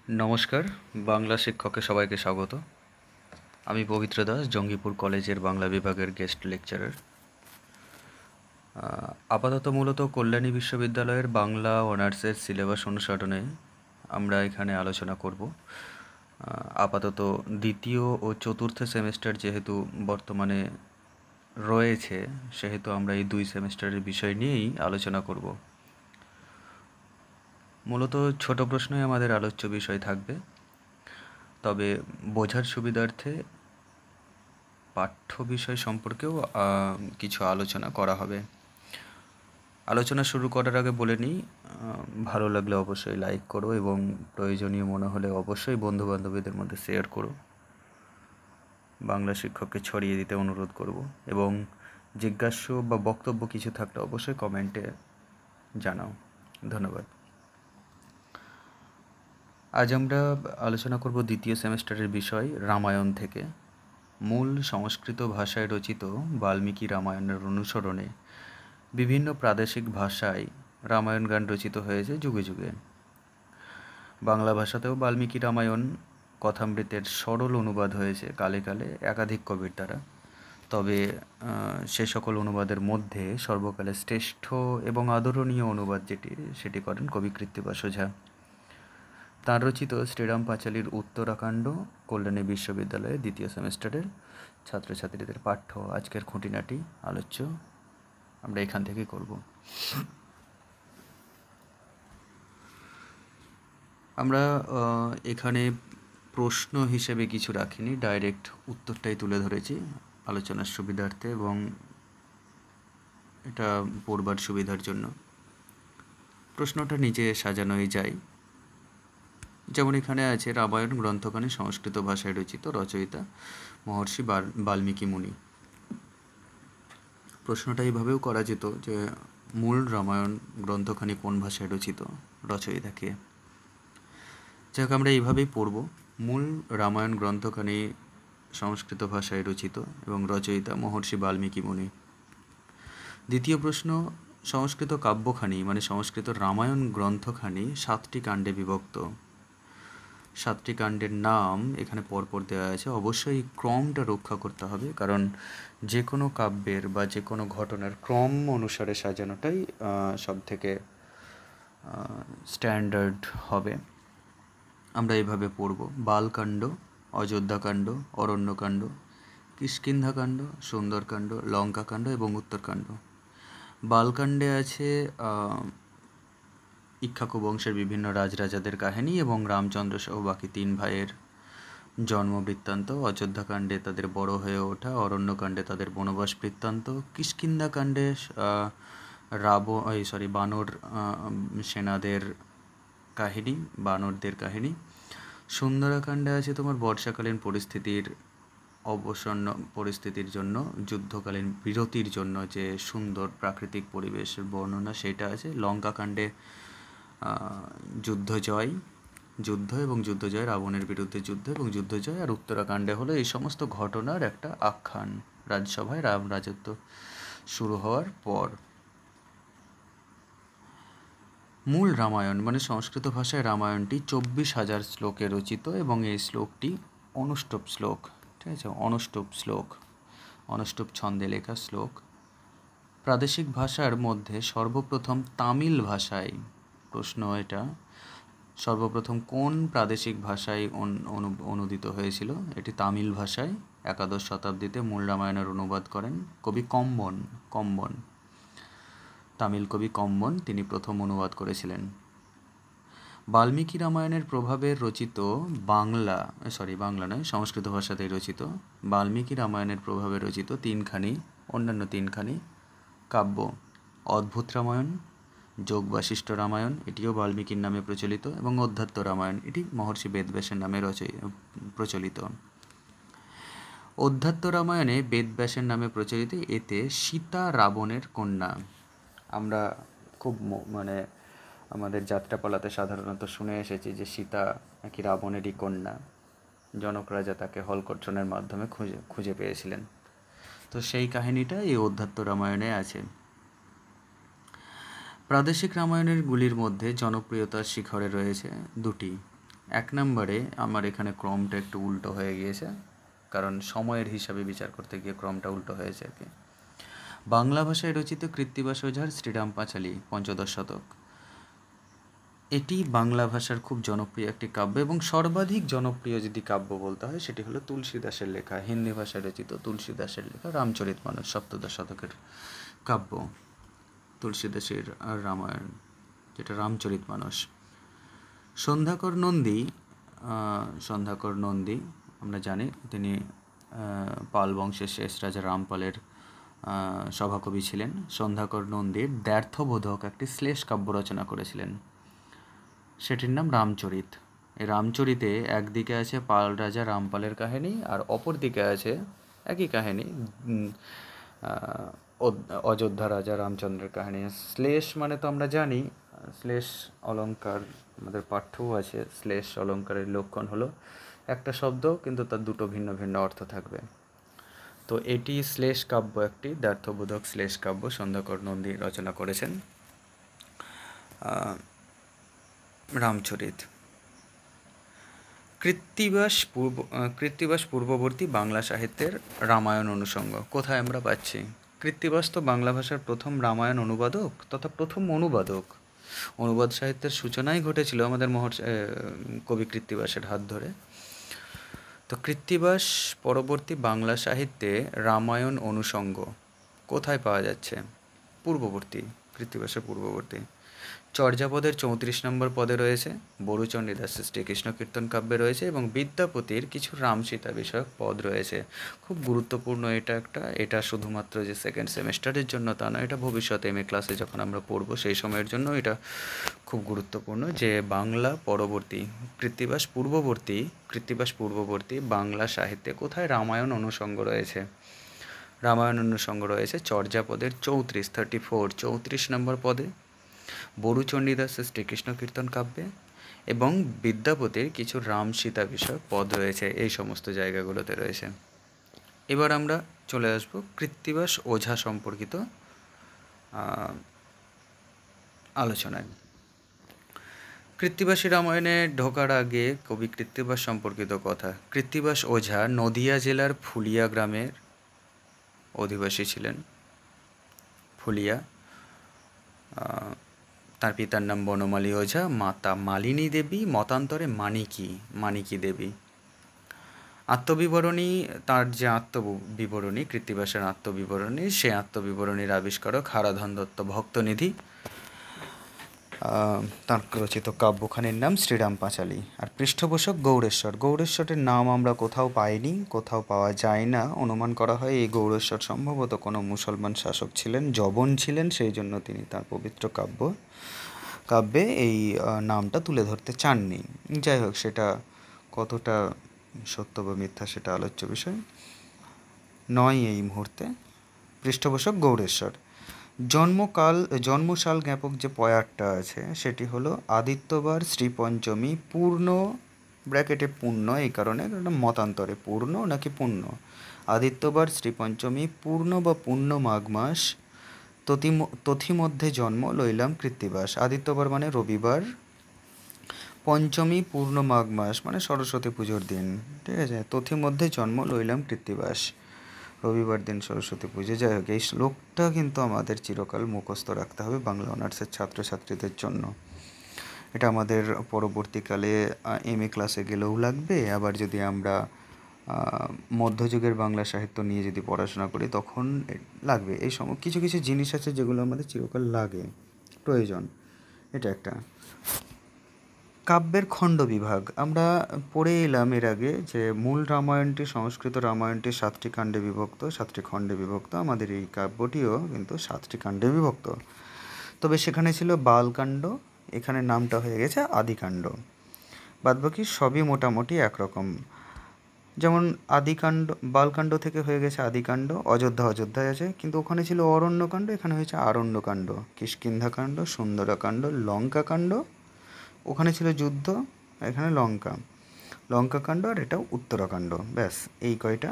নমস্কার, বাংলা শিক্ষকে সবাইকে স্বাগত। আমি পবিত্র দাস, জঙ্গিপুর কলেজের বাংলা বিভাগের গেস্ট লেকচারার। আপাতত মূলত কল্যাণী বিশ্ববিদ্যালয়ের বাংলা অনার্সের সিলেবাস অনুসরণে আমরা এখানে আলোচনা করব। আপাতত দ্বিতীয় ও চতুর্থ সেমেস্টার যেহেতু বর্তমানে রয়েছে, সেহেতু আমরা এই দুই সেমেস্টারের বিষয় নিয়েই আলোচনা করব। মূলত ছোট প্রশ্নই আমাদের আলোচ্য বিষয় থাকবে, তবে বোঝার সুবিধার্থে পাঠ্য বিষয় সম্পর্কেও কিছু আলোচনা করা হবে। আলোচনা শুরু করার আগে বলে নিই, ভালো লাগলে অবশ্যই লাইক করো এবং প্রয়োজনীয় মনে হলে অবশ্যই বন্ধুবান্ধবীদের মধ্যে শেয়ার করো। বাংলা শিক্ষককে ছড়িয়ে দিতে অনুরোধ করব এবং জিজ্ঞাস্য বা বক্তব্য কিছু থাকলে অবশ্যই কমেন্টে জানাও। ধন্যবাদ। আজ আমরা আলোচনা করব দ্বিতীয় সেমেস্টারের বিষয় রামায়ণ থেকে। মূল সংস্কৃত ভাষায় রচিত বাল্মীকি রামায়ণের অনুসরণে বিভিন্ন প্রাদেশিক ভাষায় রামায়ণ গান রচিত হয়েছে যুগে যুগে। বাংলা ভাষাতেও বাল্মীকি রামায়ণ কথামৃতের সরল অনুবাদ হয়েছে কালে কালে একাধিক কবির দ্বারা। তবে সে সকল অনুবাদের মধ্যে সর্বকালের শ্রেষ্ঠ এবং আদরণীয় অনুবাদ সেটি করেন কবি কৃত্তিবাস ওঝা। তাঁর রচিত শ্রীরাম পাঁচালীর উত্তরাকাণ্ড কল্যাণী বিশ্ববিদ্যালয়ের দ্বিতীয় সেমেস্টারের ছাত্রছাত্রীদের পাঠ্য। আজকের খুঁটিনাটি আলোচ্য আমরা এখান থেকেই করব। আমরা এখানে প্রশ্ন হিসেবে কিছু রাখিনি, ডাইরেক্ট উত্তরটাই তুলে ধরেছি আলোচনার সুবিধার্থে এবং এটা পড়বার সুবিধার জন্য। প্রশ্নটা নিচে সাজানোই যায়, যেমন এখানে আছে রামায়ণ গ্রন্থখানি সংস্কৃত ভাষায় রচিত, রচয়িতা মহর্ষি বাল্মীকি মুনি। প্রশ্নটা এইভাবেও করা যেত যে মূল রামায়ণ গ্রন্থখানি কোন ভাষায় রচিত, রচয়িতা কে। যাক, আমরা এইভাবেই পড়ব। মূল রামায়ণ গ্রন্থখানি সংস্কৃত ভাষায় রচিত এবং রচয়িতা মহর্ষি বাল্মীকি মুনি। দ্বিতীয় প্রশ্ন, সংস্কৃত কাব্যখানি মানে সংস্কৃত রামায়ণ গ্রন্থখানি 7টি কাণ্ডে বিভক্ত। 7টি কাণ্ডের নাম এখানে পরপর দেওয়া আছে। অবশ্যই ক্রমটা রক্ষা করতে হবে, কারণ যে কোনো কাব্যের বা যে কোনো ঘটনার ক্রম অনুসারে সাজানোটাই সব থেকে স্ট্যান্ডার্ড হবে। আমরা এইভাবে পড়ব: বালকাণ্ড, অযোধ্যাকাণ্ড, অরণ্যকাণ্ড, কিষ্কিন্ধাকাণ্ড, সুন্দরকাণ্ড, লঙ্কাকাণ্ড এবং উত্তরকাণ্ড। বালকাণ্ডে আছে ইক্ষ্বাকু বংশের বিভিন্ন রাজরাজাদের কাহিনী এবং রামচন্দ্র সহ বাকি 3 ভাইয়ের জন্ম বৃত্তান্ত। অযোধ্যাকাণ্ডে তাদের বড় হয়ে ওঠা, অরণ্যকাণ্ডে তাদের বনবাস বৃত্তান্ত, কিষ্কিন্ধাকাণ্ডে বানর সেনাদের কাহিনী, বানরদের কাহিনী। সুন্দরাকাণ্ডে আছে তোমার বর্ষাকালীন পরিস্থিতির জন্য, যুদ্ধকালীন বিরতির জন্য যে সুন্দর প্রাকৃতিক পরিবেশের বর্ণনা সেটা আছে। লঙ্কাকাণ্ডে যুদ্ধ এবং যুদ্ধজয়, রাবণের বিরুদ্ধে যুদ্ধ এবং যুদ্ধজয়। আর উত্তরাকাণ্ডে হলো এই সমস্ত ঘটনার একটা আখ্যান, রাজসভায় রাম রাজত্ব শুরু হওয়ার পর। মূল রামায়ণ মানে সংস্কৃত ভাষায় রামায়ণটি 24,000 শ্লোকে রচিত এবং এই শ্লোকটি অনুষ্টুপ শ্লোক। ঠিক আছে, অনুষ্টুপ ছন্দে লেখা শ্লোক। প্রাদেশিক ভাষার মধ্যে সর্বপ্রথম তামিল ভাষায়, প্রশ্ন এটা, সর্বপ্রথম কোন প্রাদেশিক ভাষায় অনুদিত হয়েছিল? এটি তামিল ভাষায় 11শ শতাব্দীতে মূল রামায়ণের অনুবাদ করেন কবি কম্বন। তামিল কবি কম্বন তিনি প্রথম অনুবাদ করেছিলেন। বাল্মীকি রামায়ণের প্রভাবে রচিত বাংলা নয়, সংস্কৃত ভাষাতেই রচিত বাল্মীকি রামায়ণের প্রভাবে রচিত অন্যান্য তিনখানি কাব্য: অদ্ভুত রামায়ণ, যোগ বাশিষ্ঠ রামায়ণ, এটিও বাল্মীকির নামে প্রচলিত, এবং অধ্যাত্ম রামায়ণ, এটি মহর্ষি বেদব্যাসের নামে প্রচলিত। অধ্যাত্ম রামায়ণে বেদব্যাসের নামে প্রচলিত, এতে সীতা রাবণের কন্যা। আমরা খুব আমাদের যাত্রাপালাতে সাধারণত শুনে এসেছি যে সীতা নাকি রাবণেরই কন্যা। জনক রাজা তাকে হলকর্ষণের মাধ্যমে খুঁজে পেয়েছিলেন। তো সেই কাহিনীটা এই অধ্যাত্ম রামায়ণে আছে। প্রাদেশিক রামায়ণের গুলির মধ্যে জনপ্রিয়তার শিখরে রয়েছে দুটি। 1 নম্বরে আমার এখানে ক্রমটা একটু উল্টো হয়ে গিয়েছে, কারণ সময়ের হিসাবে বিচার করতে গিয়ে ক্রমটা উল্টো হয়েছে আর কি। বাংলা ভাষায় রচিত কৃত্তিবাস ওঝার শ্রীরাম পাঁচালী পঞ্চদশ শতক, এটি বাংলা ভাষার খুব জনপ্রিয় একটি কাব্য এবং সর্বাধিক জনপ্রিয় যদি কাব্য বলতে হয় সেটি হলো তুলসীদাসের লেখা, হিন্দি ভাষায় রচিত তুলসীদাসের লেখা রামচরিতমানস, সপ্তদশ শতকের কাব্য তুলসীদাসের আর রামায়ণ, যেটা রামচরিতমানস। সন্ধ্যাকর নন্দী আমরা জানি তিনি পাল বংশের শেষ রাজা রামপালের সভাকবি ছিলেন। সন্ধ্যাকর নন্দীর দ্ব্যর্থবোধক একটি শ্লেষ কাব্য রচনা করেছিলেন, সেটির নাম রামচরিত। এই রামচরিতে একদিকে আছে পাল রাজা রামপালের কাহিনী, আর অপর দিকে আছে একই কাহিনী অযোধ্যা রাজা রামচন্দ্রের কাহিনী। শ্লেষ মানে তো আমরা জানি, শ্লেষ অলঙ্কার আমাদের পাঠ্যও আছে। শ্লেষ অলঙ্কারের লক্ষণ হলো একটা শব্দ কিন্তু তার দুটো ভিন্ন ভিন্ন অর্থ থাকবে। তো এটি শ্লেষ কাব্য, একটি দ্ব্যর্থবোধক শ্লেষ কাব্য সন্ধ্যাকর নন্দী রচনা করেছেন, রামচরিত। কৃত্তিবাস পূর্ববর্তী বাংলা সাহিত্যের রামায়ণ অনুষঙ্গ কোথায় আমরা পাচ্ছি? কৃত্তিবাস তো বাংলা ভাষার প্রথম রামায়ণ অনুবাদক তথা প্রথম অনুবাদক। অনুবাদ সাহিত্যের সূচনাই ঘটেছিল আমাদের কবি কৃত্তিবাসের হাত ধরে। তো কৃত্তিবাস পরবর্তী বাংলা সাহিত্যে রামায়ণ অনুষঙ্গ কোথায় পাওয়া যাচ্ছে? পূর্ববর্তী, কৃত্তিবাসের পূর্ববর্তী। চর্যাপদের 34 নম্বর পদে রয়েছে, বরুচণ্ডীদাসের শ্রীকৃষ্ণ কীর্তন কাব্যে রয়েছে এবং বিদ্যাপতির কিছু রামসীতা বিষয়ক পদ রয়েছে। খুব গুরুত্বপূর্ণ এটা শুধুমাত্র যে সেকেন্ড সেমেস্টারের জন্য তা নয়, এটা ভবিষ্যতে এমএ ক্লাসে যখন আমরা পড়ব সেই সময়ের জন্য এটা খুব গুরুত্বপূর্ণ যে বাংলা পরবর্তী কৃত্তিবাস পূর্ববর্তী বাংলা সাহিত্যে কোথায় রামায়ণ অনুষঙ্গ রয়েছে? রামায়ণ অনুষঙ্গ রয়েছে চর্যাপদের 34 নম্বর পদে, বরুচণ্ডীদাসের শ্রীকৃষ্ণ কীর্তন কাব্যে এবং বিদ্যাপতির কিছু রাম সীতা বিষয়ক পদ রয়েছে, এই সমস্ত জায়গাগুলোতে রয়েছে। এবার আমরা চলে আসব কৃত্তিবাস ওঝা সম্পর্কিত আলোচনায়। কৃত্তিবাসী রামায়ণে ঢোকার আগে কবি কৃত্তিবাস সম্পর্কিত কথা। কৃত্তিবাস ওঝা নদিয়া জেলার ফুলিয়া গ্রামের অধিবাসী ছিলেন। ফুলিয়া, তার পিতার নাম বনমালী ওঝা, মাতা মালিনী দেবী, মতান্তরে মানিকী দেবী। আত্মবিবরণী, তার যে আত্মবিবরণী, কৃত্তিবাসের আত্মবিবরণী, সে আত্মবিবরণীর আবিষ্কারক হারাধন দত্ত ভক্তনিধি। তার রচিত কাব্যখানির নাম শ্রীরাম পাঁচালী। আর পৃষ্ঠপোষক গৌড়েশ্বরের নাম আমরা কোথাও পাইনি, কোথাও পাওয়া যায় না। অনুমান করা হয় এই গৌড়েশ্বর সম্ভবত কোনো মুসলমান শাসক ছিলেন, জবন ছিলেন, সেই জন্য তিনি তার পবিত্র কাব্যে এই নামটা তুলে ধরতে চাননি। যাই হোক, সেটা কতটা সত্য বা মিথ্যা সেটা আলোচ্য বিষয় নয় এই মুহূর্তে। পৃষ্ঠপোষক গৌড়েশ্বর। জন্মসাল জ্ঞাপক যে পয়ারটা আছে সেটি হলো আদিত্যবার শ্রীপঞ্চমী পূর্ণ, ব্র্যাকেটে পূর্ণ এই কারণে মতান্তরে পূর্ণ নাকি পূর্ণ, আদিত্যবার শ্রীপঞ্চমী পূর্ণ বা পূর্ণ মাঘ মাস তথিমধ্যে জন্ম লইলাম কৃত্তিবাস। আদিত্যবার মানে রবিবার, পঞ্চমী পূর্ণ মাঘ মাস মানে সরস্বতী পুজোর দিন, ঠিক আছে। তথিমধ্যে জন্ম লইলাম কৃত্তিবাস, রবিবার দিন সরস্বতী পুজো। যাই হোক, এই শ্লোকটা কিন্তু আমাদের চিরকাল মুখস্থ রাখতে হবে বাংলা অনার্সের ছাত্রছাত্রীদের জন্য। এটা আমাদের পরবর্তীকালে এমএ ক্লাসে গেলেও লাগবে, আবার যদি আমরা মধ্যযুগের বাংলা সাহিত্য নিয়ে যদি পড়াশোনা করি তখন লাগবে। এই কিছু কিছু জিনিস আছে যেগুলো আমাদের চিরকাল লাগে, প্রয়োজন। এটা একটা কাব্যের খণ্ড বিভাগ আমরা পড়ে এলাম এর আগে যে মূল রামায়ণটি, সংস্কৃত রামায়ণটি 7টি কাণ্ডে বিভক্ত, 7টি খণ্ডে বিভক্ত। আমাদের এই কাব্যটিও কিন্তু 7টি কাণ্ডে বিভক্ত, তবে সেখানে ছিল বালকাণ্ড, এখানে নামটা হয়ে গেছে আদিকাণ্ড। বাদবাকি সবই মোটামুটি একরকম। যেমন বালকাণ্ড থেকে হয়ে গেছে আদিকাণ্ড, অযোধ্যায় আছে, কিন্তু ওখানে ছিল অরণ্যকাণ্ড, এখানে হয়েছে আরণ্যকাণ্ড। কিষ্কিন্ধাকাণ্ড, সুন্দরাকাণ্ড, লঙ্কাকাণ্ড, ওখানে ছিল যুদ্ধ, এখানে লঙ্কাকাণ্ড, আর এটা উত্তরাকাণ্ড। ব্যাস এই কয়টা,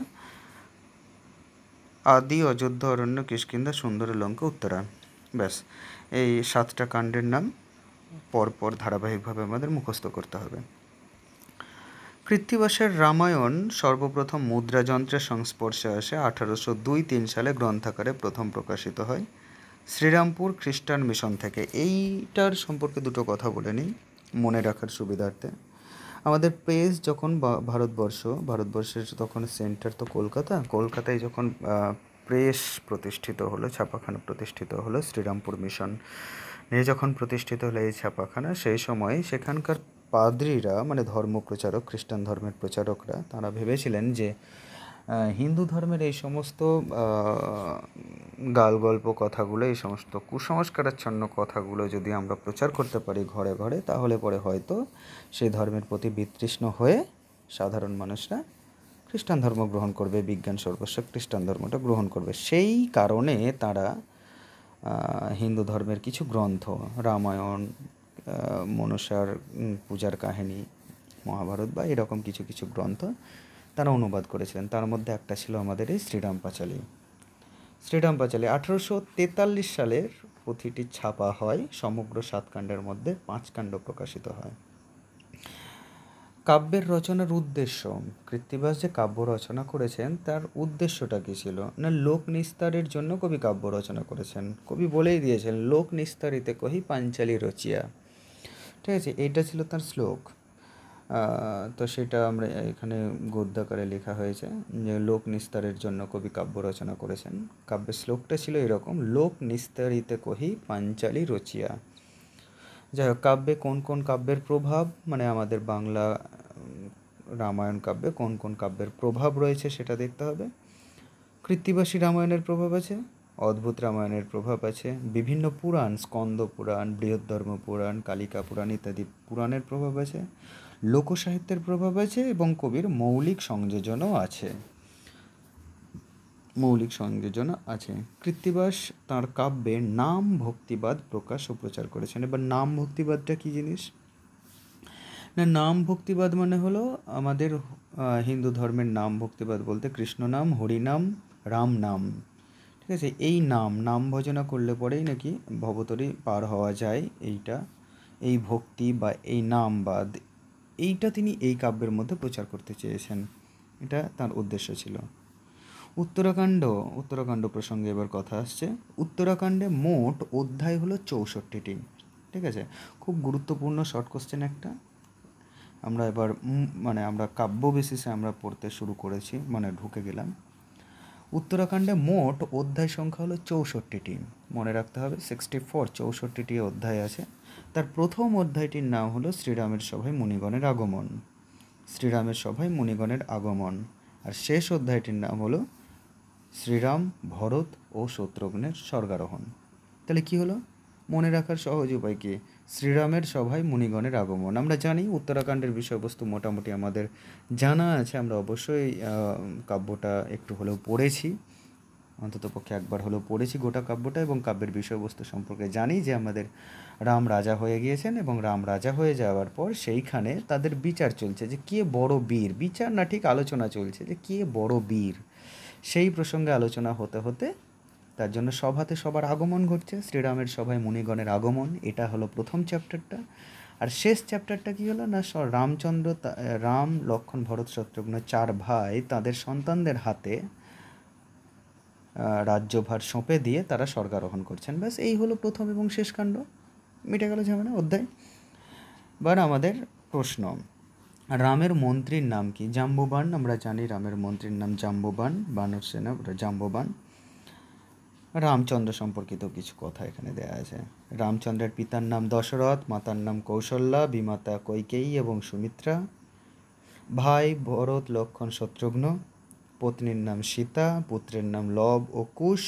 আদি, অযোধ্যা, অরণ্য, কিষ্কিন্ধা, সুন্দর, লঙ্কা, উত্তরা। ব্যাস এই 7টা কাণ্ডের নাম পরপর ধারাবাহিকভাবে আমাদের মুখস্থ করতে হবে। কৃত্তিবাসের রামায়ণ সর্বপ্রথম মুদ্রাযন্ত্রের সংস্পর্শে আসে 1802-3 সালে গ্রন্থাকারে প্রথম প্রকাশিত হয় শ্রীরামপুর খ্রিস্টান মিশন থেকে। এইটার সম্পর্কে দুটো কথা বলে নিই মনে রাখার সুবিধার্থে। আমাদের প্রেস যখন ভারতবর্ষের তখন সেন্টার তো কলকাতায় যখন প্রেস প্রতিষ্ঠিত হলো, ছাপাখানা প্রতিষ্ঠিত হলো, শ্রীরামপুর মিশন নিয়ে যখন প্রতিষ্ঠিত হলো এই ছাপাখানা, সেই সময় সেখানকার পাদ্রীরা মানে ধর্মপ্রচারক, খ্রিস্টান ধর্মের প্রচারকরা, তারা ভেবেছিলেন যে হিন্দু ধর্মের এই সমস্ত গালগল্প কথাগুলো, এই সমস্ত কুসংস্কারাচ্ছন্ন কথাগুলো যদি আমরা প্রচার করতে পারি ঘরে ঘরে, তাহলে পরে হয়তো সেই ধর্মের প্রতি বিতৃষ্ণ হয়ে সাধারণ মানুষরা খ্রিস্টান ধর্ম গ্রহণ করবে, বিজ্ঞান সর্বস্ব খ্রিস্টান ধর্মটা গ্রহণ করবে। সেই কারণে তারা হিন্দু ধর্মের কিছু গ্রন্থ, রামায়ণ, মনসার পূজার কাহিনী, মহাভারত বা এরকম কিছু কিছু গ্রন্থ তারা অনুবাদ করেছিলেন। তার মধ্যে একটা ছিল আমাদের এই শ্রীরাম পাঁচালী। 1843 সালের পুঁথিটি ছাপা হয়, সমগ্র 7 কাণ্ডের মধ্যে 5 কাণ্ড প্রকাশিত হয়। কাব্যের রচনার উদ্দেশ্য, কৃত্তিবাস যে কাব্য রচনা করেছেন তার উদ্দেশ্যটা কী ছিল না, লোক নিস্তারের জন্য কবি কাব্য রচনা করেছেন। কবি বলেই দিয়েছেন, লোক নিস্তারিতে কহি পাঞ্চালী রচিয়া। ঠিক আছে, এইটা ছিল তার শ্লোক। তো সেটা আমরা এখানে গদ্যাকারে লেখা হয়েছে যে লোক নিস্তারের জন্য কবি কাব্য রচনা করেছেন। কাব্যের শ্লোকটা ছিল এরকম, লোক নিস্তারিতে কহি পাঞ্চালী রচিয়া। যাই হোক, কাব্যে কোন কোন কাব্যের প্রভাব, মানে আমাদের বাংলা রামায়ণ কাব্যে কোন কোন কাব্যের প্রভাব রয়েছে সেটা দেখতে হবে। কৃত্তিবাসী রামায়ণের প্রভাব আছে, অদ্ভুত রামায়ণের প্রভাব আছে, বিভিন্ন পুরাণ, স্কন্দ পুরাণ, বৃহদ্ধর্ম পুরাণ, কালিকা পুরাণ ইত্যাদি পুরাণের প্রভাব আছে, লোকসাহিত্যের প্রভাব আছে এবং কবির মৌলিক সংযোজনও আছে। কৃত্তিবাস তাঁর কাব্যে নাম ভক্তিবাদ প্রকাশ ও প্রচার করেছেন। এবার নাম ভক্তিবাদটা কী জিনিস না, নাম ভক্তিবাদ মানে হলো আমাদের হিন্দু ধর্মের নাম ভক্তিবাদ বলতে কৃষ্ণ নাম, হরিনাম, রাম নাম। ঠিক আছে, এই নাম ভজনা করলে পরেই নাকি ভবতরী পার হওয়া যায়। এই ভক্তি বা এই নামবাদ, এইটা তিনি এই কাব্যের মধ্যে প্রচার করতে চেয়েছেন, এটা তার উদ্দেশ্য ছিল। উত্তরাকাণ্ড প্রসঙ্গে এবার কথা আসছে। উত্তরাকাণ্ডে মোট অধ্যায় হলো 64টি। ঠিক আছে, খুব গুরুত্বপূর্ণ শর্ট কোশ্চেন একটা। আমরা এবার আমরা কাব্য বেসিসে আমরা পড়তে শুরু করেছি, ঢুকে গেলাম। উত্তরাকাণ্ডে মোট অধ্যায় সংখ্যা হলো 64টি, মনে রাখতে হবে 64, 64টি অধ্যায় আছে। তার প্রথম অধ্যায়টির নাম হলো শ্রীরামের সভায় মুনিগণের আগমন, আর শেষ অধ্যায়টির নাম হলো শ্রীরাম, ভরত ও শত্রুঘ্নের স্বর্গারোহণ। তাহলে কি হলো, মনে রাখার সহজ উপায় কি, শ্রীরামের সভায় মুনিগণের আগমন। আমরা জানি উত্তরাকাণ্ডের বিষয়বস্তু মোটামুটি আমাদের জানা আছে, আমরা অবশ্যই কাব্যটা একটু হলেও পড়েছি, অন্ততপক্ষে একবার হলেও পড়েছি গোটা কাব্যটা, এবং কাব্যের বিষয়বস্তু সম্পর্কে জানি যে আমাদের রাম রাজা হয়ে গিয়েছেন, এবং রাম রাজা হয়ে যাওয়ার পর সেইখানে তাদের বিচার চলছে যে কে বড় বীর, বিচার না ঠিক আলোচনা চলছে যে কে বড় বীর। সেই প্রসঙ্গে আলোচনা হতে হতে তার জন্য সভাতে সবার আগমন ঘটছে, শ্রীরামের সভায় মুনিগণের আগমন, এটা হলো প্রথম চ্যাপ্টারটা। আর শেষ চ্যাপ্টারটা কী হলো না, রাম, লক্ষ্মণ, ভরত, শত্রুঘ্ন 4 ভাই তাদের সন্তানদের হাতে রাজ্যভার সঁপে দিয়ে তারা স্বর্গারোহণ করছেন। ব্যাস, এই হলো প্রথম এবং শেষ কাণ্ড, মিটে গেল ঝামেলা অধ্যায়। এবার আমাদের প্রশ্ন, রামের মন্ত্রীর নাম কি? জাম্ববান। আমরা জানি রামের মন্ত্রীর নাম জাম্ববান, বানর সেনা জাম্ববান। রামচন্দ্র সম্পর্কিত কিছু কথা এখানে দেওয়া আছে। রামচন্দ্রের পিতার নাম দশরথ, মাতার নাম কৌশল্যা, বিমাতা কৈকেয়ী এবং সুমিত্রা, ভাই ভরত, লক্ষ্মণ, শত্রুঘ্ন, পত্নীর নাম সীতা, পুত্রের নাম লব ও কুশ,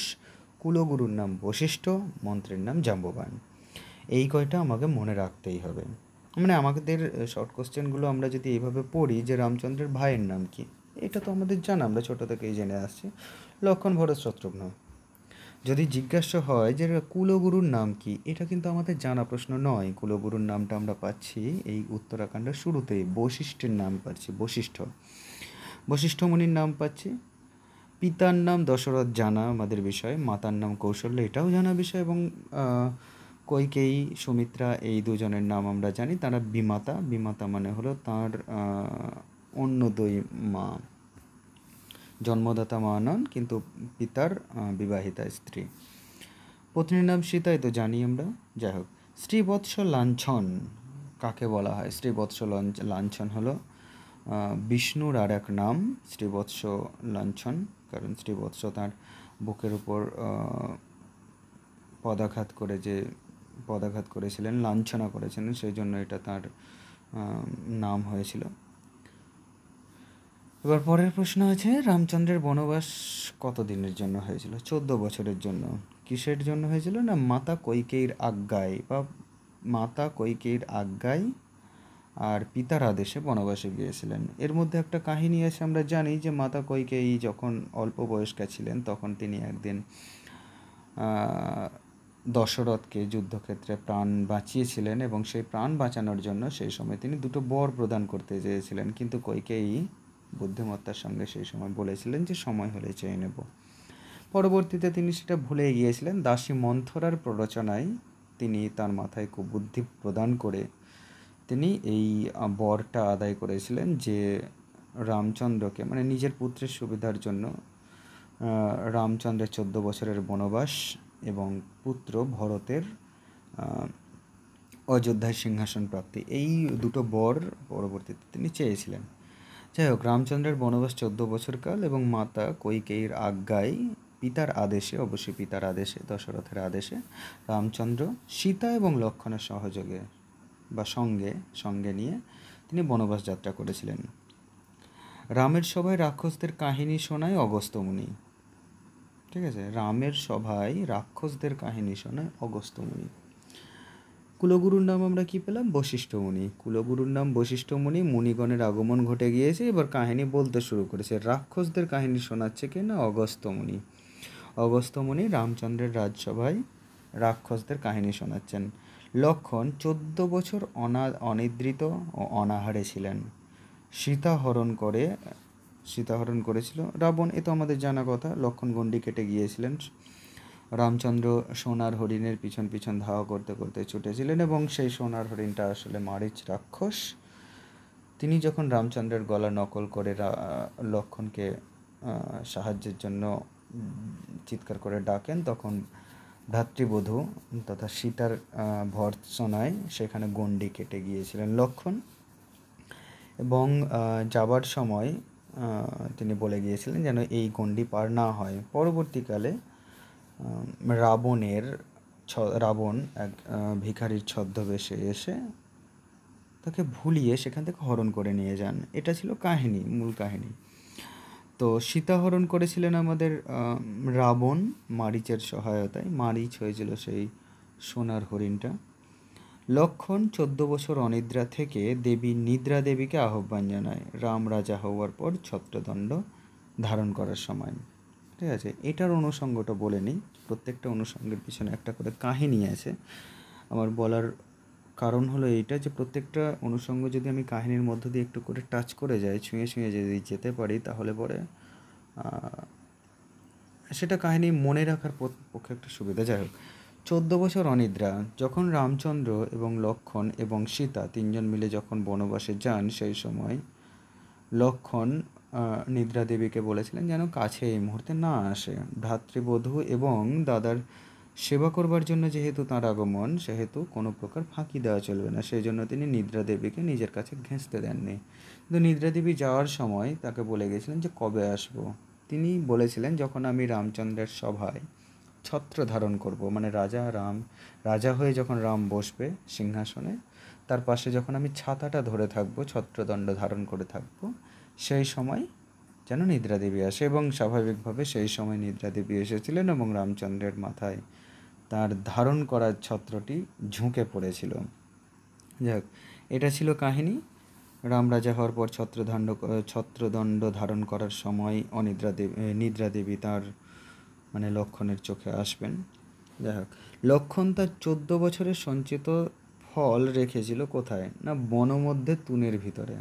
কুলগুরুর নাম বশিষ্ঠ, মন্ত্রীর নাম জাম্ববান। এই কয়টা আমাকে মনে রাখতেই হবে। আমাদের শর্ট কোশ্চেনগুলো আমরা যদি এইভাবে পড়ি যে রামচন্দ্রের ভাইয়ের নাম কি, এটা তো আমাদের জানা, আমরা ছোটো থেকেই জেনে আসছি, লক্ষ্মণ, ভরত, শত্রুঘ্ন। যদি জিজ্ঞাসা হয় যে কুলগুরুর নাম কি, এটা কিন্তু আমাদের জানা প্রশ্ন নয়। কুলগুরুর নামটা আমরা পাচ্ছি এই উত্তরাকাণ্ডের শুরুতেই, বশিষ্ঠের নাম পাচ্ছি, বশিষ্ঠ মুনির নাম পাচ্ছি। পিতার নাম দশরথ জানা আমাদের বিষয়, মাতার নাম কৌশল্য এটাও জানা বিষয়, এবং কৈকেয়ী, সুমিত্রা এই দুজনের নাম আমরা জানি, তারা বিমাতা মানে হলো তাঁর অন্য দুই মা, জন্মদাতা মা নন কিন্তু পিতার বিবাহিতা স্ত্রী। পত্নীর নাম সীতা, তো জানি আমরা। যাই হোক, শ্রীবৎস লাঞ্ছন কাকে বলা হয়? শ্রীবৎস লাঞ্ছন হলো বিষ্ণুর আর এক নাম শ্রীবৎস লাঞ্ছন, কারণ শ্রীবৎস তার বুকের উপর পদাঘাত করেছিলেন, লাঞ্ছনা করেছিলেন, সেই জন্য এটা তার নাম হয়েছিল। এবার পরের প্রশ্ন আছে, রামচন্দ্রের বনবাস কত দিনের জন্য হয়েছিল? 14 বছরের জন্য। কিসের জন্য হয়েছিল? না মাতা কৈকেয়ীর আজ্ঞায় বা মাতা কৈকেয়ীর আজ্ঞায় আর পিতার আদেশে বনবাসে গিয়েছিলেন। এর মধ্যে একটা কাহিনী আছে, আমরা জানি যে মাতা কৈকেয়ী যখন অল্প বয়স্কা ছিলেন তখন তিনি একদিন দশরথকে যুদ্ধক্ষেত্রে প্রাণ বাঁচিয়েছিলেন এবং সেই প্রাণ বাঁচানোর জন্য সেই সময় তিনি দুটো বর প্রদান করতে চেয়েছিলেন, কিন্তু কৈকেয়ী বুদ্ধিমত্তার সঙ্গে সেই সময় বলেছিলেন যে সময় হলে চেয়ে নেব। পরবর্তীতে তিনি সেটা ভুলে গিয়েছিলেন। দাসী মন্থরার প্ররোচনায় তিনি তার মাথায় কুবুদ্ধি প্রদান করে তিনি এই বরটা আদায় করেছিলেন যে রামচন্দ্রকে, মানে নিজের পুত্রের সুবিধার জন্য রামচন্দ্রের 14 বছরের বনবাস এবং পুত্র ভরতের অযোধ্যায় সিংহাসন প্রাপ্তি, এই দুটো বর পরবর্তীতে তিনি চেয়েছিলেন। যাই হোক, রামচন্দ্রের বনবাস 14 বছরকাল এবং মাতা কৈকেয়ীর আজ্ঞায় পিতার আদেশে, অবশ্যই পিতার আদেশে, দশরথের আদেশে রামচন্দ্র সীতা এবং লক্ষ্মণের সহযোগে বা সঙ্গে নিয়ে তিনি বনবাস যাত্রা করেছিলেন। রামের সভায় রাক্ষসদের কাহিনী শোনায় অগস্ত্য মুনি। ঠিক আছে, রামের সভায় রাক্ষসদের কাহিনী শোনায় অগস্ত্য মুনি। কুলগুরুর নাম আমরা কি পেলাম? বশিষ্ঠ মুনি। কুলগুরুর নাম বশিষ্ঠ মুনি। মুনিগণের আগমন ঘটে গিয়েছে, এবার কাহিনী বলতে শুরু করেছে। রাক্ষসদের কাহিনী শোনাচ্ছে কে? না অগস্ত্য মুনি। অগস্ত্য মুনি রামচন্দ্রের রাজসভায় রাক্ষসদের কাহিনী শোনাচ্ছেন। লক্ষ্মণ 14 বছর অনিদ্রিত ও অনাহারে ছিলেন। সীতা হরণ করেছিল রাবণ, এ তো আমাদের জানা কথা। লক্ষ্মণ গণ্ডি কেটে গিয়েছিলেন। রামচন্দ্র সোনার হরিণের পিছন পিছন ধাওয়া করতে করতে ছুটেছিলেন এবং সেই সোনার হরিণটা আসলে মারীচ রাক্ষস। তিনি যখন রামচন্দ্রের গলা নকল করে লক্ষ্মণকে সাহায্যের জন্য চিৎকার করে ডাকেন, তখন ভ্রাতৃবধূ তথা সীতার ভর্ৎসনায় সেখানে গণ্ডি কেটে গিয়েছিলেন লক্ষ্মণ এবং যাবার সময় তিনি বলে গিয়েছিলেন যেন এই গণ্ডি পার না হয়। পরবর্তীকালে রাবণ এক ভিখারির ছদ্মবেশে এসে তাকে ভুলিয়ে সেখান থেকে হরণ করে নিয়ে যান। এটা ছিল কাহিনী, মূল কাহিনী। তো সীতা হরণ করেছিলেন আমাদের রাবণ মারীচের সহায়তায়। মারীচ হয়েছিল সেই সোনার হরিণটা। লক্ষ্মণ 14 বছর অনিদ্রা থেকে দেবী নিদ্রা দেবীকে আহ্বান জানায় রাম রাজা হওয়ার পর ছত্রদণ্ড ধারণ করার সময়। ঠিক আছে, এটার অনুষঙ্গটা বলে নিই। প্রত্যেকটা অনুষঙ্গের পিছনে একটা করে কাহিনী আছে। আমার বলার কারণ হলো এইটা যে প্রত্যেকটা অনুষঙ্গ যদি আমি কাহিনীর মধ্য দিয়ে একটু করে টাচ করে যাই, ছুঁয়ে যদি যেতে পারি, তাহলে পরে সেটা কাহিনী মনে রাখার পক্ষে একটা সুবিধা। যাই হোক, 14 বছর অনিদ্রা। যখন রামচন্দ্র এবং লক্ষ্মণ এবং সীতা তিনজন মিলে যখন বনবাসে যান, সেই সময় লক্ষ্মণ নিদ্রা দেবীকে বলেছিলেন যেন কাছে এই মুহূর্তে না আসে। ভ্রাতৃবধূ এবং দাদার সেবা করবার জন্য যেহেতু তাঁর আগমন, সেহেতু কোনো প্রকার ফাঁকি দেওয়া চলবে না, সেই জন্য তিনি নিদ্রা দেবীকে নিজের কাছে ঘেঁষতে দেননি। কিন্তু নিদ্রা দেবী যাওয়ার সময় তাকে বলে গেছিলেন যে কবে আসবো। তিনি বলেছিলেন যখন আমি রামচন্দ্রের সভায় ছত্র ধারণ করব, মানে রাজা হয়ে যখন রাম বসবে সিংহাসনে, তার পাশে যখন আমি ছাতাটা ধরে থাকবো, ছত্রদণ্ড ধারণ করে থাকবো, সেই সময় যেন নিদ্রা দেবী আসে। এবং স্বাভাবিকভাবে সেই সময় নিদ্রা দেবী এসেছিলেন এবং রামচন্দ্রের মাথায় তার ধারণ করা ছত্রটি ঝুঁকে পড়েছিল। যাই হোক, এটা ছিল কাহিনী। রাম রাজা হওয়ার পর ছত্রদণ্ড ধারণ করার সময় নিদ্রা দেবী তার মানে লক্ষ্মণের চোখে আসবেন। যাই হোক, লক্ষ্মণ তার 14 বছরের সঞ্চিত ফল রেখেছিল কোথায়? না বনমধ্যে তুনের ভিতরে।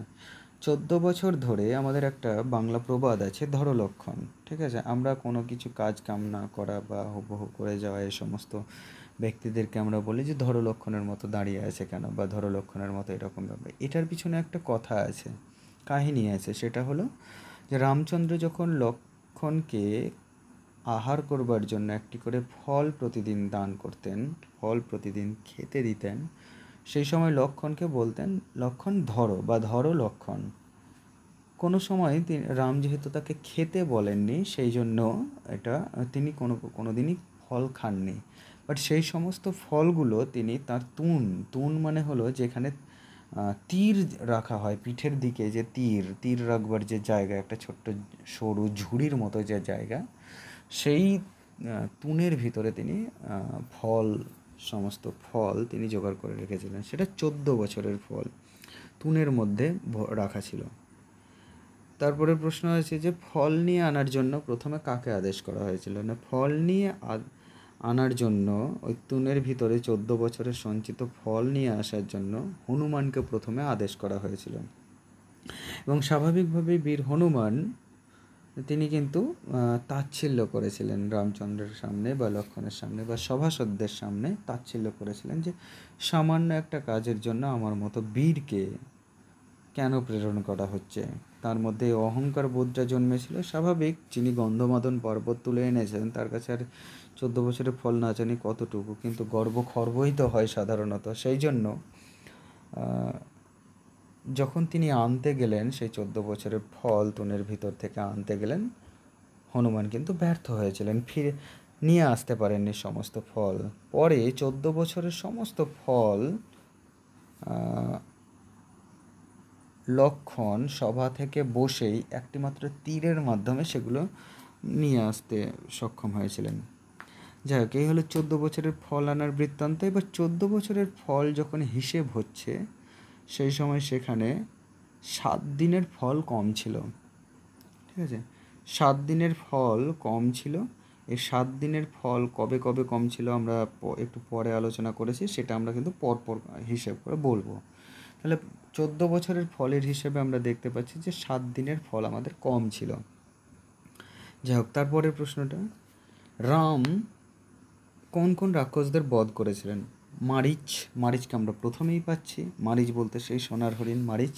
14 বছর ধরে আমাদের একটা বাংলা প্রবাদ আছে, ধরো লক্ষণ। ঠিক আছে, আমরা কোনো কিছু কাজ কাম না করা বা হুবহু করে যাওয়া এই সমস্ত ব্যক্তিদেরকে আমরা বলি যে ধরো লক্ষণের মতো দাঁড়িয়ে আছে কেন, বা ধরো লক্ষণের মতো এরকম ব্যাপার। এটার পিছনে একটা কথা আছে, কাহিনী আছে, সেটা হলো যে রামচন্দ্র যখন লক্ষ্মণকে আহার করবার জন্য একটি করে ফল প্রতিদিন দান করতেন, ফল প্রতিদিন খেতে দিতেন, সেই সময় লক্ষ্মণকে বলতেন, লক্ষ্মণ ধরো বা ধরো লক্ষ্মণ। কোনো সময় রাম যেহেতু তাকে খেতে বলেননি, সেই জন্য এটা তিনি কোনো দিনই ফল খাননি। বাট সেই সমস্ত ফলগুলো তিনি তার তুন মানে হলো যেখানে তীর রাখা হয় পিঠের দিকে, যে তীর রাখবার যে জায়গা, একটা ছোট্ট সরু ঝুড়ির মতো যে জায়গা, সেই তুনের ভিতরে তিনি সমস্ত ফল তিনি জোগাড় করে রেখেছিলেন। সেটা 14 বছরের ফল তুনের মধ্যে রাখা ছিল। তারপরে প্রশ্ন আছে যে ফল নিয়ে আনার জন্য প্রথমে কাকে আদেশ করা হয়েছিল? না, ফল নিয়ে আনার জন্য ওই তুনের ভিতরে 14 বছরের সঞ্চিত ফল নিয়ে আসার জন্য হনুমানকে প্রথমে আদেশ করা হয়েছিল। এবং স্বাভাবিকভাবেই বীর হনুমান তিনি কিন্তু তাচ্ছিল্য করেছিলেন রামচন্দ্রের সামনে বা লক্ষ্মণের সামনে বা সভাসদদের সামনে তাচ্ছিল্য করেছিলেন যে সামান্য একটা কাজের জন্য আমার মতো বীরকে কেন প্রেরণ করা হচ্ছে। তার মধ্যে অহংকার বোধটা জন্মেছিল। স্বাভাবিক, যিনি গন্ধমাদন পর্বত তুলে এনেছেন তার কাছে আর 14 বছরের ফল না জানি কতটুকু, কিন্তু খর্বই তো হয় সাধারণত। সেই জন্য যখন তিনি আনতে গেলেন সেই 14 বছরের ফল তুনের ভিতর থেকে আনতে গেলেন, হনুমান কিন্তু ব্যর্থ হয়েছিলেন, ফিরে নিয়ে আসতে পারেননি সমস্ত ফল। পরে 14 বছরের সমস্ত ফল লক্ষ্মণ সভা থেকে বসেই একটিমাত্র তীরের মাধ্যমে সেগুলো নিয়ে আসতে সক্ষম হয়েছিলেন। যাই হোক, এই হলো 14 বছরের ফল আনার বৃত্তান্ত। এবার 14 বছরের ফল যখন হিসেব হচ্ছে, সেই সময় সেখানে 7 দিনের ফল কম ছিল। ঠিক আছে, 7 দিনের ফল কম ছিল। এই 7 দিনের ফল কবে কবে কম ছিল আমরা একটু পরে আলোচনা করেছি, সেটা আমরা কিন্তু পরপর হিসেব করে বলবো। তাহলে 14 বছরের ফলের হিসেবে আমরা দেখতে পাচ্ছি যে 7 দিনের ফল আমাদের কম ছিল। যাই হোক, তারপরের প্রশ্নটা, রাম কোন কোন রাক্ষসদের বধ করেছিলেন? মারিচকে আমরা প্রথমেই পাচ্ছি। মারিচ বলতে সেই সোনার হরিণ মারিচ।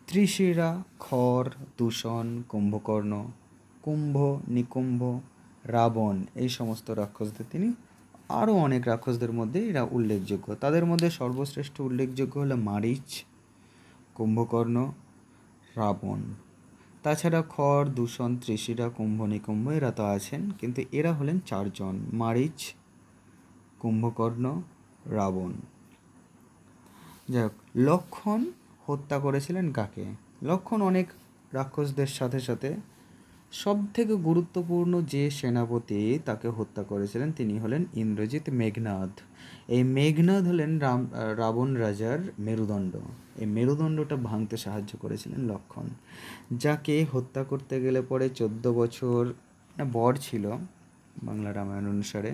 ত্রিশিরা, খর, দূষণ, কুম্ভকর্ণ, কুম্ভ, নিকুম্ভ, রাবণ, এই সমস্ত রাক্ষসদের তিনি, আরও অনেক রাক্ষসদের মধ্যে এরা উল্লেখযোগ্য। তাদের মধ্যে সর্বশ্রেষ্ঠ উল্লেখযোগ্য হলো মারিচ, কুম্ভকর্ণ, রাবণ। তাছাড়া খর, দূষণ, ত্রিশিরা, কুম্ভ, নিকুম্ভ এরা তো আছেন, কিন্তু এরা হলেন 4 জন: মারিচ, কুম্ভকর্ণ, রাবণ। যাই হোক, লক্ষ্মণ হত্যা করেছিলেন কাকে? লক্ষ্মণ অনেক রাক্ষসদের সাথে সাথে সবথেকে গুরুত্বপূর্ণ যে সেনাপতি তাকে হত্যা করেছিলেন তিনি হলেন ইন্দ্রজিৎ মেঘনাদ। এই মেঘনাদ হলেন রাবণ রাজার মেরুদণ্ড। এই মেরুদণ্ডটা ভাঙতে সাহায্য করেছিলেন লক্ষ্মণ, যাকে হত্যা করতে গেলে পরে 14 বছর বর ছিল বাংলা রামায়ণ অনুসারে।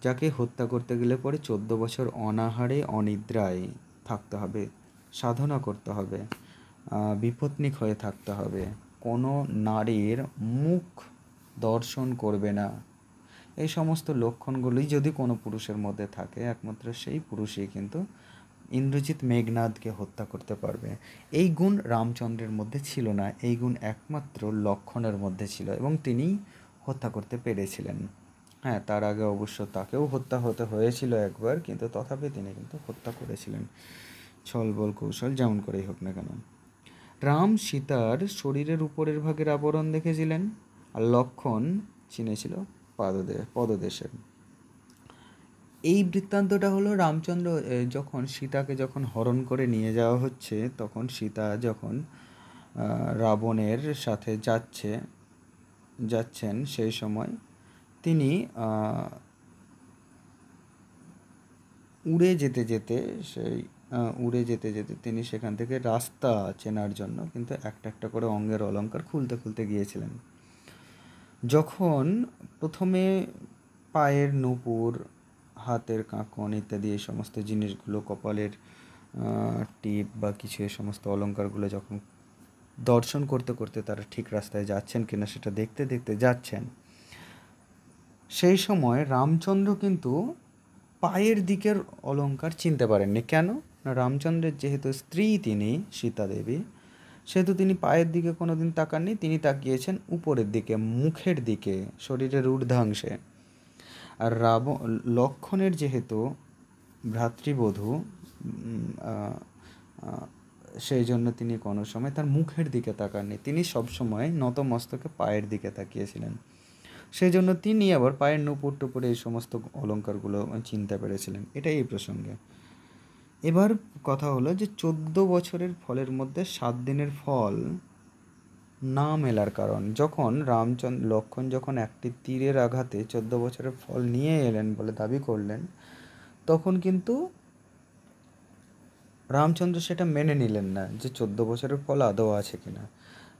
যাকে হত্যা করতে গেলে পরে 14 বছর অনাহারে অনিদ্রায় থাকতে হবে, সাধনা করতে হবে, বিপত্নিক হয়ে থাকতে হবে, কোনো নারীর মুখ দর্শন করবে না। এই সমস্ত লক্ষণগুলি যদি কোনো পুরুষের মধ্যে থাকে, একমাত্র সেই পুরুষই কিন্তু ইন্দ্রজিৎ মেঘনাদকে হত্যা করতে পারবে। এই গুণ রামচন্দ্রের মধ্যে ছিল না, এই গুণ একমাত্র লক্ষ্মণের মধ্যে ছিল এবং তিনি হত্যা করতে পেরেছিলেন। হ্যাঁ, তার আগে অবশ্য তাকেও হত্যা হতে হয়েছিল একবার, কিন্তু তথাপি তিনি কিন্তু হত্যা করেছিলেন, ছলবল কৌশল যেমন করেই হোক না কেন। রাম সীতার শরীরের উপরের ভাগের আবরণ দেখেছিলেন, আর লক্ষ্মণ চিনেছিল পদদেশের। এই বৃত্তান্তটা হলো রামচন্দ্র যখন সীতাকে হরণ করে নিয়ে যাওয়া হচ্ছে, তখন সীতা যখন রাবণের সাথে যাচ্ছেন, সেই সময় তিনি উড়ে যেতে যেতে তিনি সেখান থেকে রাস্তা চেনার জন্য কিন্তু একটা একটা করে অঙ্গের অলঙ্কার খুলতে গিয়েছিলেন। যখন প্রথমে পায়ের নূপুর, হাতের কাঁকন ইত্যাদি এই সমস্ত জিনিসগুলো, কপালের টিপ বা কিছু এই সমস্ত অলঙ্কারগুলো যখন দর্শন করতে করতে তারা ঠিক রাস্তায় যাচ্ছেন কিনা সেটা দেখতে দেখতে যাচ্ছেন, সেই সময় রামচন্দ্র কিন্তু পায়ের দিকের অলঙ্কার চিনতে পারেননি। কেন না, রামচন্দ্রের যেহেতু স্ত্রী তিনি সীতা দেবী, সেহেতু তিনি পায়ের দিকে কোনো দিন তাকাননি, তিনি তাকিয়েছেন উপরের দিকে, মুখের দিকে, শরীরের ঊর্ধ্বাংশে। আর লক্ষ্মণের যেহেতু ভ্রাতৃবধূ, সেই জন্য তিনি কোনো সময় তার মুখের দিকে তাকাননি, তিনি সবসময় নতমস্তকে পায়ের দিকে তাকিয়েছিলেন। সেই জন্য তিনি আবার পায়ের নুপুর টুপুরে এই সমস্ত অলঙ্কারগুলো চিনতে পেরেছিলেন। এটাই এই প্রসঙ্গে। এবার কথা হলো যে 14 বছরের ফলের মধ্যে 7 দিনের ফল না মেলার কারণ। যখন লক্ষ্মণ যখন একটি তীরের আঘাতে 14 বছরের ফল নিয়ে এলেন বলে দাবি করলেন, তখন কিন্তু রামচন্দ্র সেটা মেনে নিলেন না যে 14 বছরের ফল আদৌ আছে কিনা।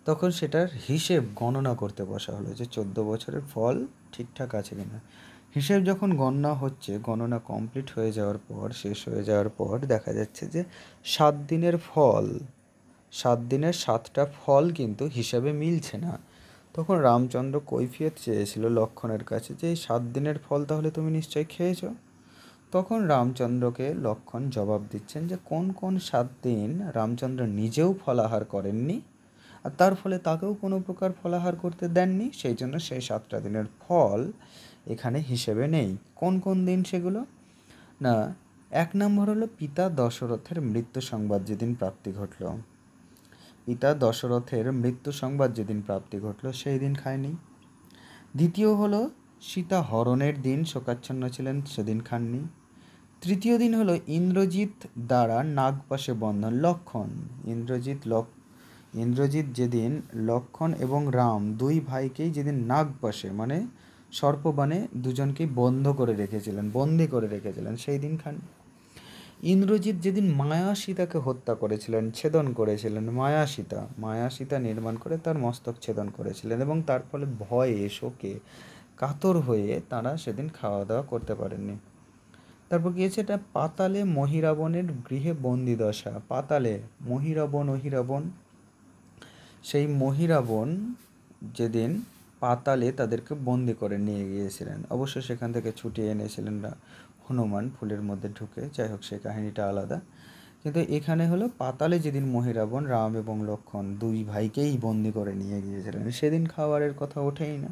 তখন সেটার হিসেব গণনা করতে বসা হলো যে 14 বছরের ফল ঠিকঠাক আছে কিনা। হিসেব যখন গণনা কমপ্লিট হয়ে যাওয়ার পর, শেষ হয়ে যাওয়ার পর দেখা যাচ্ছে যে 7 দিনের ফল, 7 দিনের 7টা ফল কিন্তু হিসাবে মিলছে না। তখন রামচন্দ্র কৈফিয়ত চেয়েছিল লক্ষ্মণের কাছে যে এই 7 দিনের ফল তাহলে তুমি নিশ্চয়ই খেয়েছো। তখন রামচন্দ্রকে লক্ষ্মণ জবাব দিচ্ছেন যে কোন কোন 7 দিন রামচন্দ্র নিজেও ফলাহার করেননি, আর তার ফলে তাকেও কোনো প্রকার ফলাহার করতে দেননি, সেই জন্য সেই 7টা দিনের ফল এখানে হিসেবে নেই। কোন কোন দিন সেগুলো? না, 1 নম্বর হলো পিতা দশরথের মৃত্যু সংবাদ যেদিন প্রাপ্তি ঘটল, পিতা দশরথের মৃত্যু সংবাদ যেদিন প্রাপ্তি ঘটল সেই দিন খায়নি। দ্বিতীয় হলো সীতা হরণের দিন শোকাচ্ছন্ন ছিলেন, সেদিন খাননি। তৃতীয় দিন হলো ইন্দ্রজিৎ দ্বারা নাগপাশে বন্ধন। ইন্দ্রজিৎ যেদিন লক্ষ্মণ এবং রাম দুই ভাইকেই যেদিন নাগপাশে মানে সর্পবাণে দুজনকেই বন্ধি করে রেখেছিলেন সেই দিন খান। ইন্দ্রজিৎ যেদিন মায়া সীতাকে হত্যা করেছিলেন, ছেদন করেছিলেন, মায়া সীতা নির্মাণ করে তার মস্তক ছেদন করেছিলেন, এবং তার ফলে ভয়ে শোকে কাতর হয়ে তারা সেদিন খাওয়া দাওয়া করতে পারেননি। তারপর গিয়েছে এটা পাতালে মহিরাবণের গৃহে বন্দি দশা। পাতালে অহিরাবণ, সেই মহিরাবণ যেদিন পাতালে তাদেরকে বন্দি করে নিয়ে গিয়েছিলেন, অবশ্য সেখান থেকে ছুটিয়ে এনেছিলেন হনুমান ফুলের মধ্যে ঢুকে। যাই হোক, সেই কাহিনীটা আলাদা। কিন্তু এখানে হলো পাতালে যেদিন মহিরাবণ রাম এবং লক্ষ্মণ দুই ভাইকেই বন্দি করে নিয়ে গিয়েছিলেন, সেদিন খাবারের কথা ওঠেই না।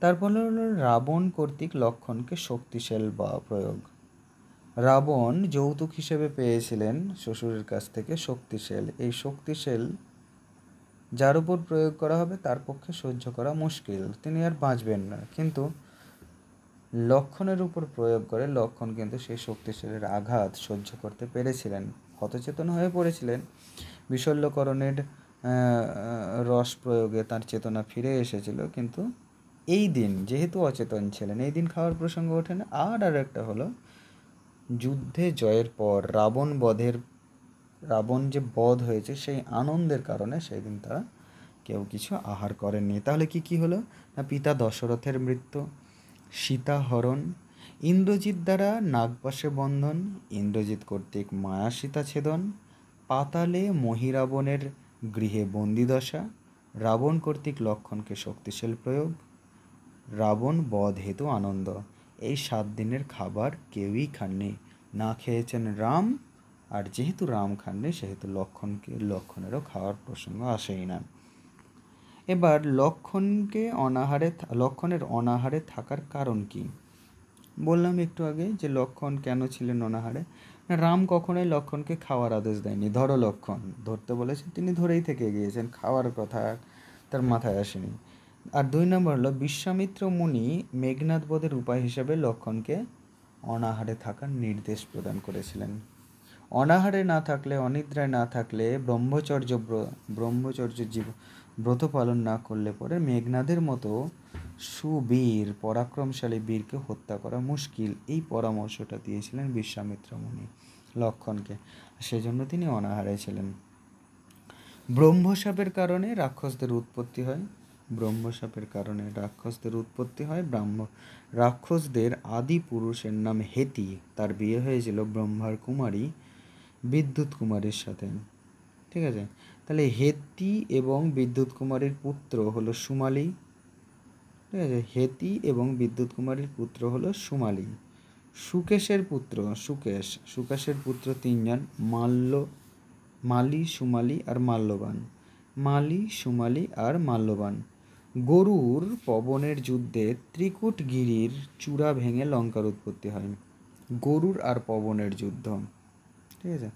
তারপর হলো রাবণ কর্তৃক লক্ষ্মণকে শক্তিশাল বা প্রয়োগ। রাবণ যৌতুক হিসেবে পেয়েছিলেন শ্বশুরের কাছ থেকে শক্তিশাল। এই শক্তিশাল যার উপর প্রয়োগ করা হবে তার পক্ষে সহ্য করা মুশকিল, তিনি আর বাঁচবেন না। কিন্তু লক্ষ্মণের উপর প্রয়োগ করে লক্ষ্মণ কিন্তু সেই শক্তিশালের আঘাত সহ্য করতে পেরেছিলেন, হতচেতন হয়ে পড়েছিলেন। বিশল্যকরণের রস প্রয়োগে তার চেতনা ফিরে এসেছিল, কিন্তু এই দিন যেহেতু অচেতন ছিলেন, এই দিন খাওয়ার প্রসঙ্গ ওঠে না। আর একটা হলো যুদ্ধে জয়ের পর রাবণ যে বধ হয়েছে সেই আনন্দের কারণে সেই দিন তারা কেউ কিছু আহার করেননি। তাহলে কি হলো না, পিতা দশরথের মৃত্যু, সীতা হরণ, ইন্দ্রজিৎ দ্বারা নাগপাশে বন্ধন, ইন্দ্রজিৎ কর্তৃক মায়া সীতা ছেদন, পাতালে মহিরাবণের গৃহে বন্দিদশা, রাবণ কর্তৃক লক্ষ্মণকে শক্তিশাল প্রয়োগ, রাবণ বধ হেতু আনন্দ। এই 7 দিনের খাবার কেউই খাননি, না খেয়েছেন রাম, আর যেহেতু রাম খাননি সেহেতু লক্ষ্মণেরও খাওয়ার প্রসঙ্গ আসেই না। এবার লক্ষ্মণের অনাহারে থাকার কারণ কি? বললাম একটু আগে যে লক্ষ্মণ কেন ছিলেন অনাহারে। রাম কখনোই লক্ষ্মণকে খাওয়ার আদেশ দেয়নি। ধরো লক্ষ্মণ ধরতে বলেছেন, তিনি ধরেই থেকে গিয়েছেন, খাওয়ার কথা তার মাথায় আসেনি। আর 2 নম্বর হলো বিশ্বামিত্র মুনি মেঘনাদ বধের উপায় হিসেবে লক্ষ্মণকে অনাহারে থাকার নির্দেশ প্রদান করেছিলেন। অনাহারে না থাকলে, অনিদ্রায় না থাকলে, ব্রহ্মচর্য ব্রত পালন না করলে পরে মেঘনাদের মতো সুবীর পরাক্রমশালী বীরকে হত্যা করা মুশকিল, এই পরামর্শটা দিয়েছিলেন বিশ্বামিত্র মুনি লক্ষ্মণকে। সেজন্য তিনি অনাহারে ছিলেন। ব্রহ্মশাপের কারণে রাক্ষসদের উৎপত্তি হয়। রাক্ষসদের আদি পুরুষের নাম হেতি, তার বিয়ে হয়েছিল ব্রহ্মার কুমারী বিদ্যুৎ কুমারীর সাথে। ঠিক আছে, তাহলে হেতি এবং বিদ্যুৎ কুমারীর পুত্র হলো সুমালী। ঠিক আছে, হেতি এবং বিদ্যুৎ কুমারীর পুত্র হলো সুমালী। সুকেশের পুত্র 3 জন, মালি, সুমালী আর মাল্যবান। মালি, সুমালি আর মাল্যবান। গরুর পবনের যুদ্ধে ত্রিকূটগিরির চূড়া ভেঙে লঙ্কার উৎপত্তি হয়। গরুর আর পবনের যুদ্ধ, ঠিক আছে।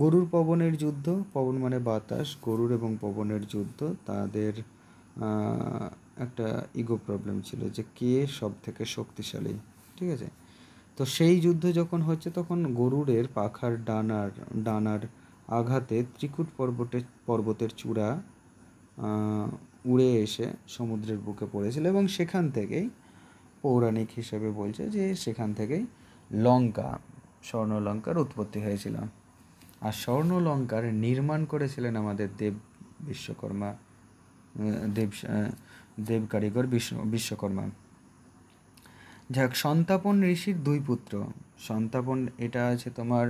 গরুর পবনের যুদ্ধ, পবন মানে বাতাস, গরুর এবং পবনের যুদ্ধ, তাদের একটা ইগো প্রবলেম ছিল যে কে সব থেকে শক্তিশালী, ঠিক আছে। তো সেই যুদ্ধ যখন হচ্ছে তখন গরুরের পাখার ডানার আঘাতে ত্রিকূট পর্বতের চূড়া উড়ে এসে সমুদ্রের বুকে পড়েছিল এবং সেখান থেকেই পৌরাণিক হিসেবে বলছে যে সেখান থেকেই লঙ্কা, স্বর্ণলঙ্কার উৎপত্তি হয়েছিল। আর স্বর্ণলঙ্কার নির্মাণ করেছিলেন আমাদের বিশ্বকর্মা, দেব কারিগর বিশ্বকর্মা। যাক, সন্তাপন ঋষির দুই পুত্র। সন্তাপন, এটা আছে তোমার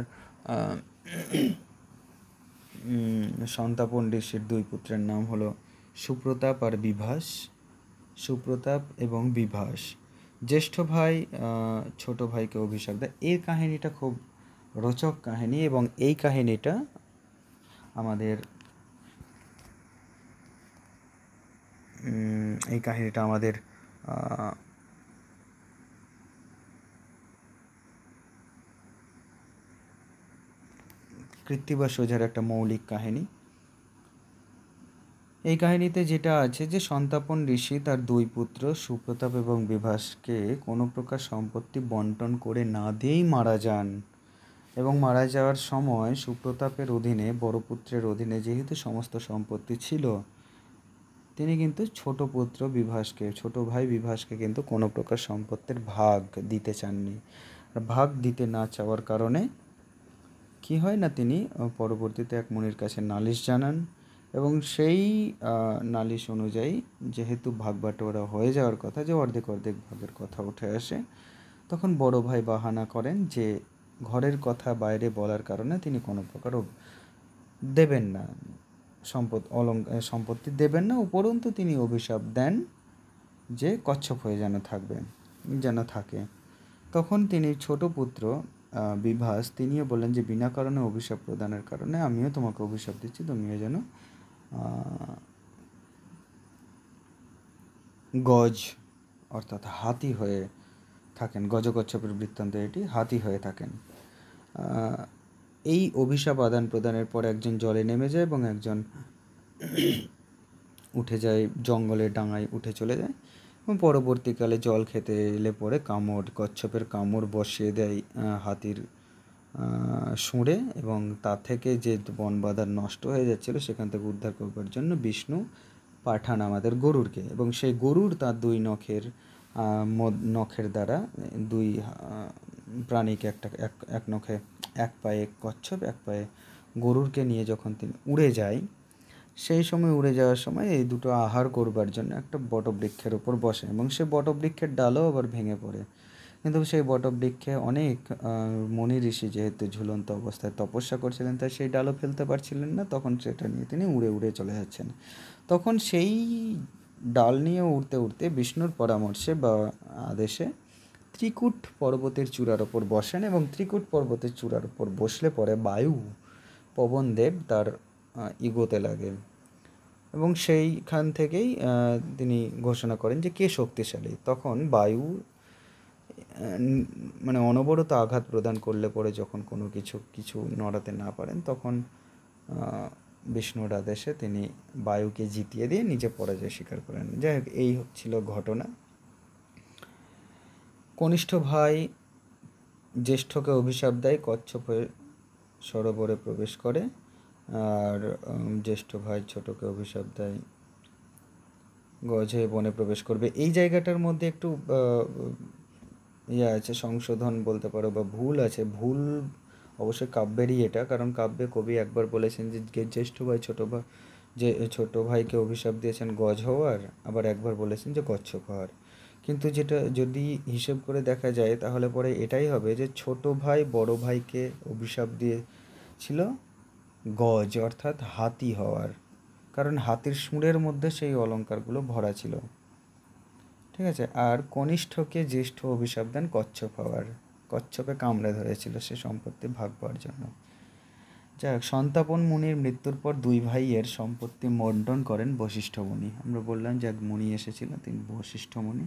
সন্তাপন ঋষির দুই পুত্রের নাম হলো সুপ্রতাপ আর বিভাস। সুপ্রতাপ এবং বিভাস। জ্যেষ্ঠ ভাই ছোট ভাইকে অভিশাপ দেয়। এই কাহিনীটা খুব রোচক কাহিনী এবং এই কাহিনীটা আমাদের কৃত্তিবাস ওঝার একটা মৌলিক কাহিনী। এই কাহিনীতে যেটা আছে যে সন্তাপন ঋষি তার দুই পুত্র সুপ্রতাপ এবং বিভাসকে কোনো প্রকার সম্পত্তি বন্টন করে না দিয়েই মারা যান এবং মারা যাওয়ার সময় সুপ্রতাপের অধীনে, বড় পুত্রের অধীনে যেহেতু সমস্ত সম্পত্তি ছিল, তিনি কিন্তু ছোট ভাই বিভাসকে কিন্তু কোনো প্রকার সম্পত্তির ভাগ দিতে চাননি। ভাগ দিতে না চাওয়ার কারণে কি হয় না, তিনি পরবর্তীতে এক মুনির কাছে নালিশ জানান এবং সেই নালিশ অনুযায়ী যেহেতু ভাগ বাটোয়ারা হয়ে যাওয়ার কথা, যে অর্ধেক ভাগের কথা উঠে আসে, তখন বড় ভাই বাহানা করেন যে ঘরের কথা বাইরে বলার কারণে তিনি কোনো প্রকার দেবেন না, সম্পত্তি দেবেন না। উপরন্তু তিনি অভিশাপ দেন যে কচ্ছপ হয়ে যেন থাকে। তখন তিনি ছোট পুত্র বিভাস, তিনিও বললেন যে বিনা কারণে অভিশাপ প্রদানের কারণে আমিও তোমাকে অভিশাপ দিচ্ছি, তুমিও যেন গজ অর্থাৎ হাতি হয়ে থাকেন। গজকচ্ছপের বৃত্তান্ত এটি, হাতি হয়ে থাকেন। এই অভিশাপ আদান প্রদানের পর একজন জলে নেমে যায় এবং একজন উঠে যায়, জঙ্গলের ডাঙায় উঠে চলে যায় এবং পরবর্তীকালে জল খেতে এলে পরে কচ্ছপের কামড় বসিয়ে দেয় হাতির শুঁড়ে এবং তা থেকে যে বন বাঁধার নষ্ট হয়ে যাচ্ছিলো সেখান থেকে উদ্ধার করবার জন্য বিষ্ণু পাঠান আমাদের গরুরকে, এবং সেই গরুর তার দুই নখের দ্বারা দুই প্রাণীকে এক নখে, এক পায়ে কচ্ছপ এক পায়ে গরুরকে নিয়ে যখন তিনি উড়ে যায়, সেই সময় উড়ে যাওয়ার সময় এই দুটো আহার করবার জন্য একটা বটবৃক্ষের ওপর বসে এবং সে বটবৃক্ষের ডালও আবার ভেঙে পড়ে। কিন্তু সেই বটবৃক্ষে অনেক মুনি ঋষি যেহেতু ঝুলন্ত অবস্থায় তপস্যা করছিলেন, তাই সেই ডালও ফেলতে পারছিলেন না। তখন সেটা নিয়ে তিনি উড়ে চলে যাচ্ছেন। তখন সেই ডাল নিয়ে উড়তে বিষ্ণুর পরামর্শে বা আদেশে ত্রিকূট পর্বতের চূড়ার ওপর বসেন এবং ত্রিকূট পর্বতের চূড়ার ওপর বসলে পরে বায়ু, পবনদেব তার ইগোতে লাগে এবং সেইখান থেকেই তিনি ঘোষণা করেন যে কে শক্তিশালী। তখন বায়ু মানে অনবরত আঘাত প্রদান করলে পরে যখন কোনো কিছু নড়াতে না পারেন, তখন বিষ্ণুর আদেশে তিনি বায়ুকে জিতিয়ে দিয়ে নিজে পরাজয় স্বীকার করেন। যাই হোক, এই ছিল ঘটনা। কনিষ্ঠ ভাই জ্যেষ্ঠকে অভিশাপ দেয় কচ্ছপ হয়ে সরোবরে প্রবেশ করে, আর জ্যেষ্ঠ ভাই ছোটকে অভিশাপ দেয় গজ হয়ে বনে প্রবেশ করবে। এই জায়গাটার মধ্যে একটু আছে, সংশোধন বলতে পারো বা ভুল আছে। ভুল অবশ্যই কাব্যেরই এটা, কারণ কাব্যে কবি একবার বলেছেন যে জ্যেষ্ঠ ভাই ছোট ভাইকে অভিশাপ দিয়েছেন গজ হওয়ার, আবার একবার বলেছেন যে কচ্ছপ হওয়ার। কিন্তু যেটা যদি হিসেব করে দেখা যায় তাহলে পরে এটাই হবে যে ছোট ভাই বড় ভাইকে অভিশাপ দিয়েছিল গজ অর্থাৎ হাতি হওয়ার, কারণ হাতির শুঁড়ের মধ্যে সেই অলঙ্কারগুলো ভরা ছিল, ঠিক আছে। আর কনিষ্ঠকে জ্যেষ্ঠ অভিশাপ দেন কচ্ছপ হওয়ার, কচ্ছপে কামড়ে ধরেছিল সে সম্পত্তি ভাগ পাওয়ার জন্য। যাই হোক, সন্তাপন মুনির মৃত্যুর পর দুই ভাইয়ের সম্পত্তি বন্টন করেন বশিষ্ঠ মুনি। আমরা বললাম যে এক মুনি এসেছিল, তিনি বশিষ্ঠ মুনি।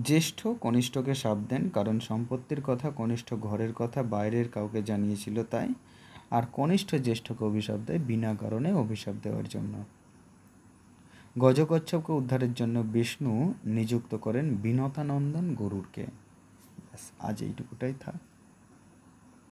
জ্যেষ্ঠ কনিষ্ঠকে শাপ দেন, কারণ সম্পত্তির কথা কনিষ্ঠ ঘরের কথা বাইরের কাউকে জানিয়েছিল তাই। আর কনিষ্ঠ জ্যেষ্ঠকে অভিশাপ দেয় বিনা কারণে অভিশাপ দেওয়ার জন্য। গজকচ্ছপকে উদ্ধারের জন্য বিষ্ণু নিযুক্ত করেন বিনতানন্দন গরুড়কে। ব্যাস, আজ এইটুকুটাই থাক।